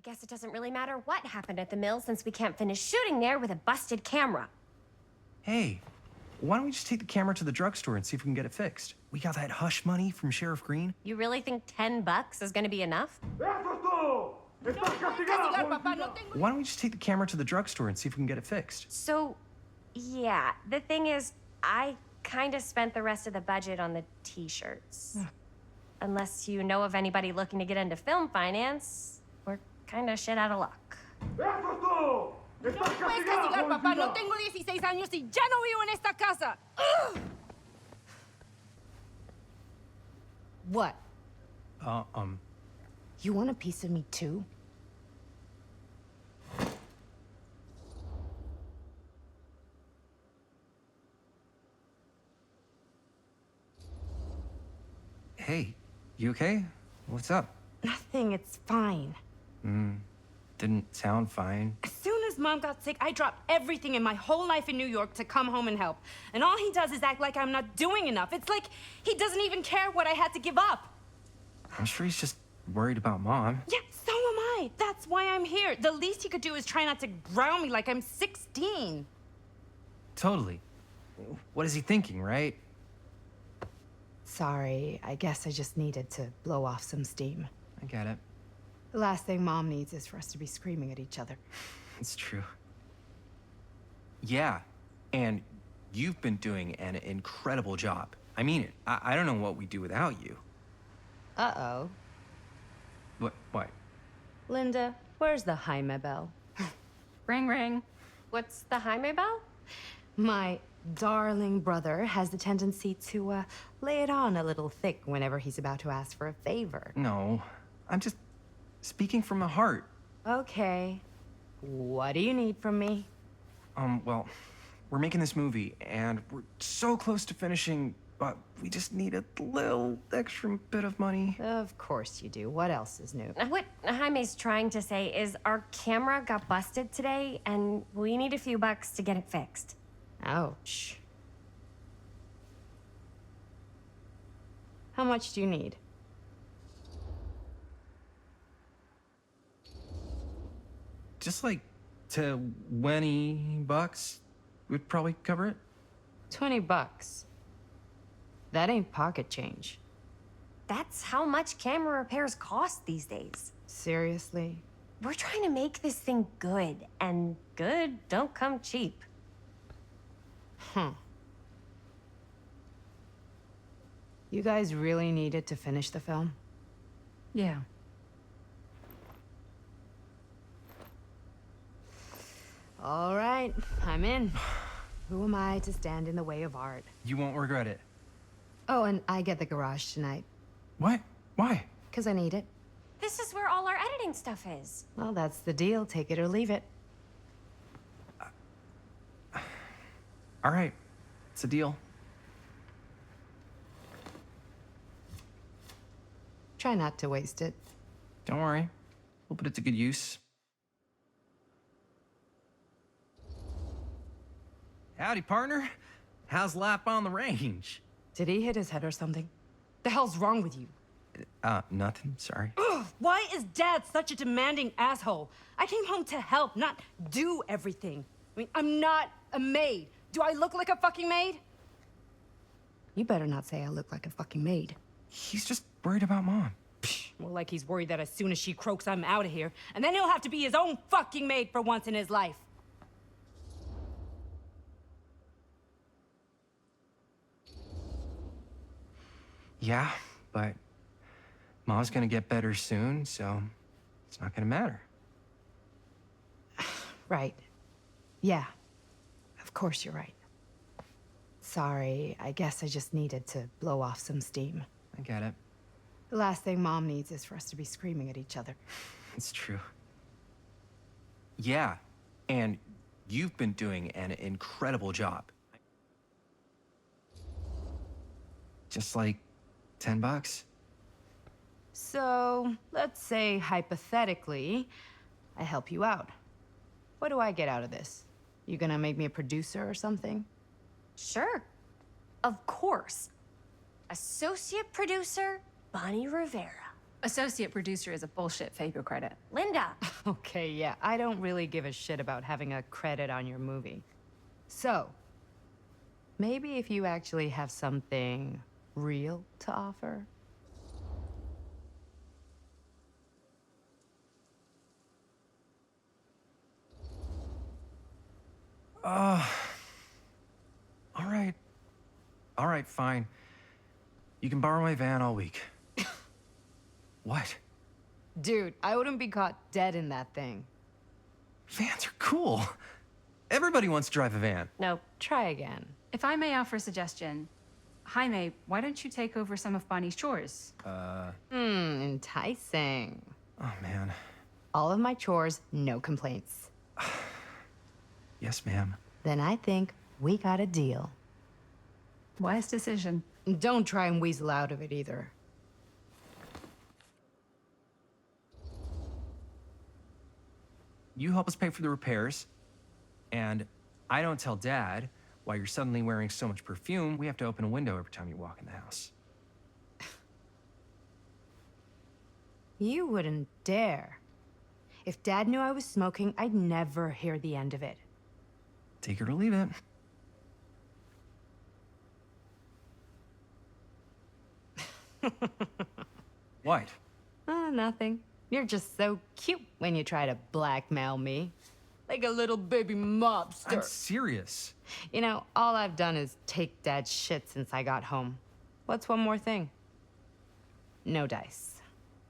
guess it doesn't really matter what happened at the mill since we can't finish shooting there with a busted camera. Hey, why don't we just take the camera to the drugstore and see if we can get it fixed? We got that hush money from Sheriff Green. You really think $10 is gonna be enough? Why don't we just take the camera to the drugstore and see if we can get it fixed? So, yeah, the thing is, I kinda spent the rest of the budget on the t-shirts. Unless you know of anybody looking to get into film finance, we're kinda shit out of luck. No me puedes castigar, papá. No tengo 16 años y ya no vivo en esta casa. Ugh. What? You want a piece of me too? Hey, you okay? What's up? Nothing, it's fine. Didn't sound fine. As soon as Mom got sick, I dropped everything in my whole life in New York to come home and help. And all he does is act like I'm not doing enough. It's like he doesn't even care what I had to give up. I'm sure he's just worried about Mom. Yeah, so am I. That's why I'm here. The least he could do is try not to ground me like I'm 16. Totally. What is he thinking, right? Sorry, I guess I just needed to blow off some steam. I get it. The last thing Mom needs is for us to be screaming at each other. It's true. Yeah, and you've been doing an incredible job. I mean it. I don't know what we'd do without you. Uh-oh. What? Linda, where's the Jaime bell? Ring, ring. What's the Jaime bell? My darling brother has the tendency to, lay it on a little thick whenever he's about to ask for a favor. No, I'm just speaking from the heart. Okay. What do you need from me? Well, we're making this movie, and we're so close to finishing, but we just need a little extra bit of money. Of course you do. What else is new? What Jaime's trying to say is our camera got busted today, and we need a few bucks to get it fixed. Ouch. How much do you need? Just like $20 would probably cover it. $20. That ain't pocket change. That's how much camera repairs cost these days. Seriously? We're trying to make this thing good, and good don't come cheap. You guys really needed to finish the film? Yeah. All right, I'm in. Who am I to stand in the way of art? You won't regret it. Oh, and I get the garage tonight. What? Why? 'Cause I need it. This is where all our editing stuff is. Well, that's the deal. Take it or leave it. All right, it's a deal. Try not to waste it. Don't worry, we'll put it to good use. Howdy, partner. How's life on the range? Did he hit his head or something? The hell's wrong with you? Nothing, sorry. Ugh, why is Dad such a demanding asshole? I came home to help, not do everything. I mean, I'm not a maid. Do I look like a fucking maid? You better not say I look like a fucking maid. He's just worried about Mom. More like he's worried that as soon as she croaks, I'm out of here. And then he'll have to be his own fucking maid for once in his life. Yeah, but Mom's gonna get better soon, so it's not gonna matter. Right. Yeah. Of course you're right. Sorry, I guess I just needed to blow off some steam. I get it. The last thing Mom needs is for us to be screaming at each other. It's true. Yeah, and you've been doing an incredible job. Just like $10. So, let's say hypothetically, I help you out. What do I get out of this? You gonna make me a producer or something? Sure. Of course. Associate producer, Bonnie Rivera. Associate producer is a bullshit FAPO credit. Linda! Okay, yeah, I don't really give a shit about having a credit on your movie. So, maybe if you actually have something real to offer? All right. All right, fine. You can borrow my van all week. What? Dude, I wouldn't be caught dead in that thing. Vans are cool. Everybody wants to drive a van. Nope. Try again. If I may offer a suggestion, Jaime, why don't you take over some of Bonnie's chores? Enticing. Oh, man. All of my chores, no complaints. Yes, ma'am. Then I think we got a deal. Wise decision. Don't try and weasel out of it either. You help us pay for the repairs, and I don't tell Dad why you're suddenly wearing so much perfume. We have to open a window every time you walk in the house. You wouldn't dare. If Dad knew I was smoking, I'd never hear the end of it. Take it or leave it. What? Nothing. You're just so cute when you try to blackmail me. Like a little baby mobster. I'm serious. You know, all I've done is take Dad's shit since I got home. What's one more thing? No dice.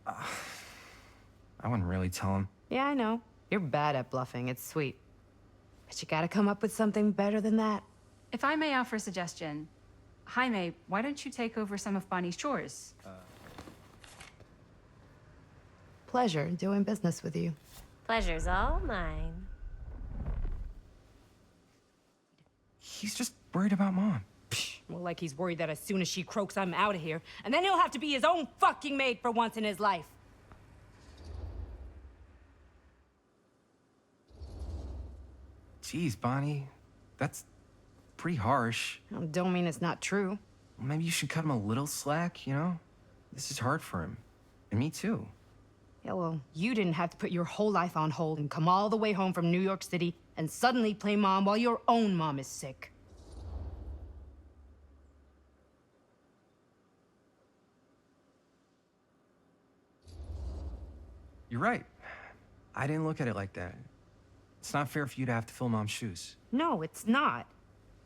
I wouldn't really tell him. Yeah, I know. You're bad at bluffing. It's sweet. But you gotta come up with something better than that. If I may offer a suggestion, Jaime, why don't you take over some of Bonnie's chores? Pleasure doing business with you. Pleasure's all mine. He's just worried about Mom. Well, like he's worried that as soon as she croaks, I'm out of here. And then he'll have to be his own fucking maid for once in his life. Jeez, Bonnie. That's pretty harsh. Don't mean it's not true. Maybe you should cut him a little slack, you know? This is hard for him. And me too. Yeah, well, you didn't have to put your whole life on hold and come all the way home from New York City and suddenly play mom while your own mom is sick. You're right. I didn't look at it like that. It's not fair for you to have to fill Mom's shoes. No, it's not.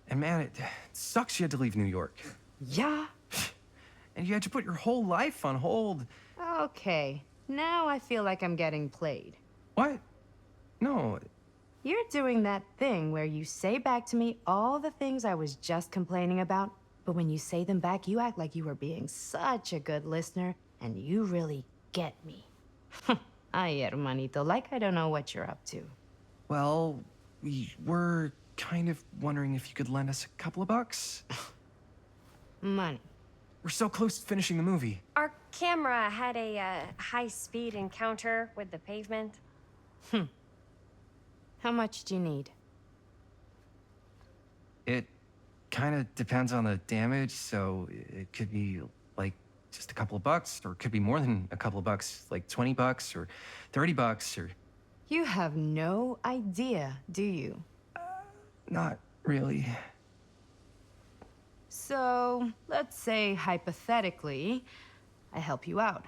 And man, it sucks you had to leave New York. Yeah? And you had to put your whole life on hold. Okay, now I feel like I'm getting played. What? No. You're doing that thing where you say back to me all the things I was just complaining about, but when you say them back, you act like you were being such a good listener, and you really get me. Ay, hermanito, like I don't know what you're up to. Well, we were kind of wondering if you could lend us a couple of bucks. Money. We're so close to finishing the movie. Our camera had a high-speed encounter with the pavement. How much do you need? It kind of depends on the damage, so it could be like just a couple of bucks, or it could be more than a couple of bucks, like 20 bucks or 30 bucks or... You have no idea, do you? Not really. So, let's say hypothetically, I help you out.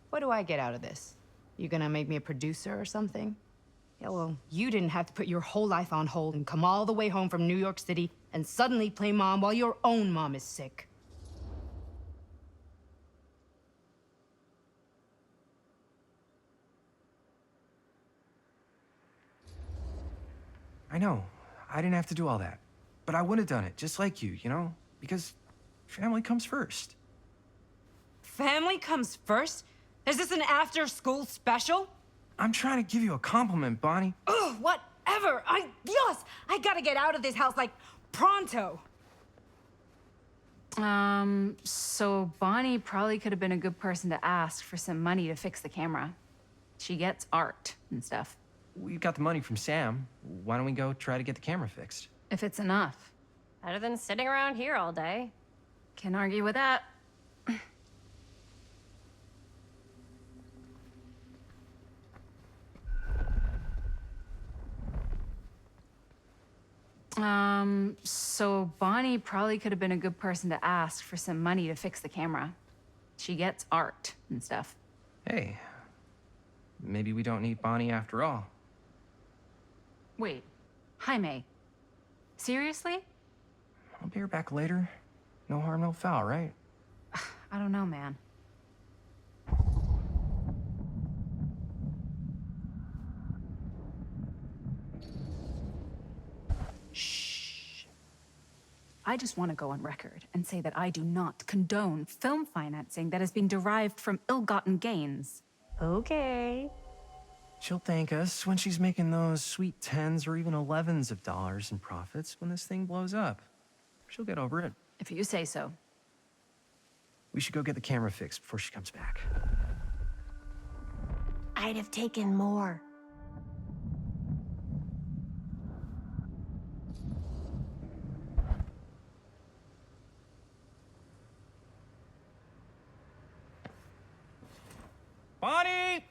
What do I get out of this? You gonna make me a producer or something? Yeah, well, you didn't have to put your whole life on hold and come all the way home from New York City and suddenly play mom while your own mom is sick. I know. I didn't have to do all that. But I would have done it, just like you know? Because family comes first. Family comes first? Is this an after-school special? I'm trying to give you a compliment, Bonnie. Ugh, whatever. Yes, I gotta get out of this house, like, pronto. So Bonnie probably could have been a good person to ask for some money to fix the camera. She gets art and stuff. We got the money from Sam. Why don't we go try to get the camera fixed? If it's enough. Better than sitting around here all day. Can't argue with that. So Bonnie probably could have been a good person to ask for some money to fix the camera. She gets art and stuff. Hey, maybe we don't need Bonnie after all. Wait, Jaime. Seriously? I'll be her back later. No harm, no foul, right? I don't know, man. Shh. I just want to go on record and say that I do not condone film financing that is being derived from ill-gotten gains. Okay. She'll thank us when she's making those sweet 10s or even 11s of dollars in profits when this thing blows up. She'll get over it. If you say so. We should go get the camera fixed before she comes back. I'd have taken more. Bonnie!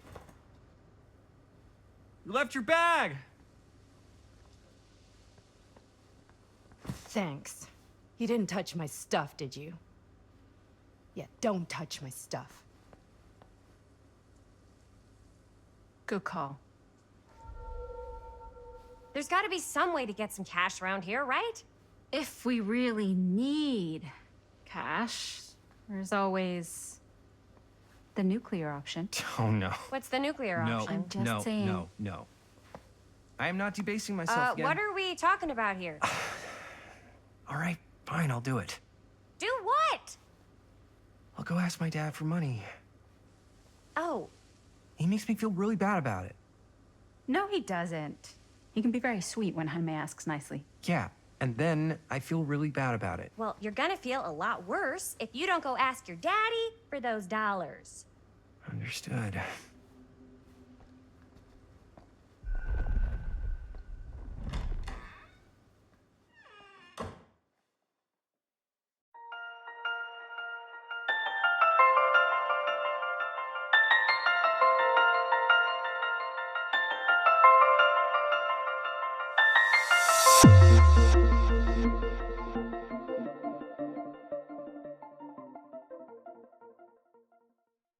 You left your bag! Thanks. You didn't touch my stuff, did you? Yeah, don't touch my stuff. Good call. There's got to be some way to get some cash around here, right? If we really need cash, there's always the nuclear option. Oh, no. What's the nuclear No, option? just no, saying. no. I am not debasing myself again. What are we talking about here? All right, fine, I'll do it. Do what? I'll go ask my dad for money. Oh, He makes me feel really bad about it. No, he doesn't. He can be very sweet when Jaime asks nicely. Yeah, and then I feel really bad about it. well, you're gonna feel a lot worse if you don't go ask your daddy for those dollars. Understood.